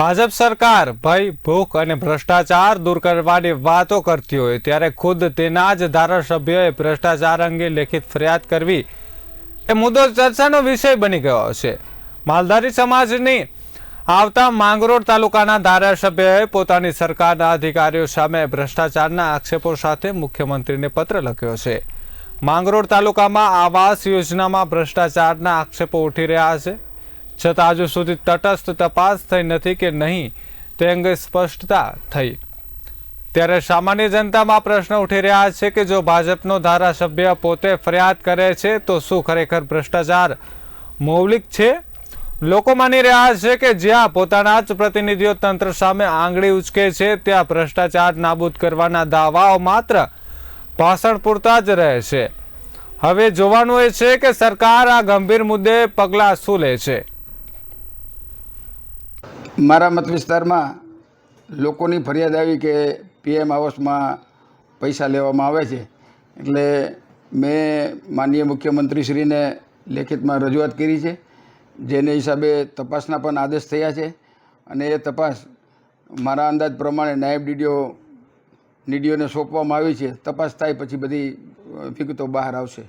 ભાજપ સરકાર ભય, ભૂખ અને ભ્રષ્ટાચાર દૂર કરવાની વાતો કરતી હોય ત્યારે ખુદ તેના જ ધારાસભ્યોએ ભ્રષ્ટાચાર અંગે લેખિત ફરિયાદ કરવી એ મુદ્દો ચર્ચાનો વિષય બની ગયો છે। માલધારી સમાજની આવતા માંગરોળ તાલુકાના ધારાસભ્યોએ પોતાની સરકારના અધિકારીઓ સામે ભ્રષ્ટાચારના આક્ષેપો સાથે મુખ્યમંત્રીને પત્ર લખ્યો છે। માંગરોળ તાલુકામાં આવાસ યોજનામાં ભ્રષ્ટાચારના આક્ષેપો ઉઠી રહ્યા છે, છતાં હજુ સુધી તટસ્થ તપાસ થઈ નથી કે નહીં તે અંગે સ્પષ્ટતા થઈ। ત્યારે સામાન્ય જનતામાં પ્રશ્ન ઉઠી રહ્યા છે કે જો ભાજપનો ધારાસભ્ય પોતે ફરિયાદ કરે છે તો શું ખરેખર ભ્રષ્ટાચાર મૌલિક છે? લોકો માની રહ્યા છે કે જ્યાં પોતાના જ પ્રતિનિધિઓ તંત્ર સામે આંગળી ઉચકે છે ત્યાં ભ્રષ્ટાચાર નાબૂદ કરવાના દાવાઓ માત્ર ભાષણ પૂરતા જ રહે છે। હવે જોવાનું એ છે કે સરકાર આ ગંભીર મુદ્દે પગલાં શું લે છે। મારા મત વિસ્તારમાં લોકોની ફરિયાદ આવી કે પીએમ આવાસમાં પૈસા લેવામાં આવે છે, એટલે મેં માનનીય મુખ્યમંત્રીશ્રીને લેખિતમાં રજૂઆત કરી છે, જેને હિસાબે તપાસના પણ આદેશ થયા છે અને એ તપાસ મારા અંદાજ પ્રમાણે નાયબ ડીડીઓને સોંપવામાં આવી છે। તપાસ થાય પછી બધી વિગતો બહાર આવશે।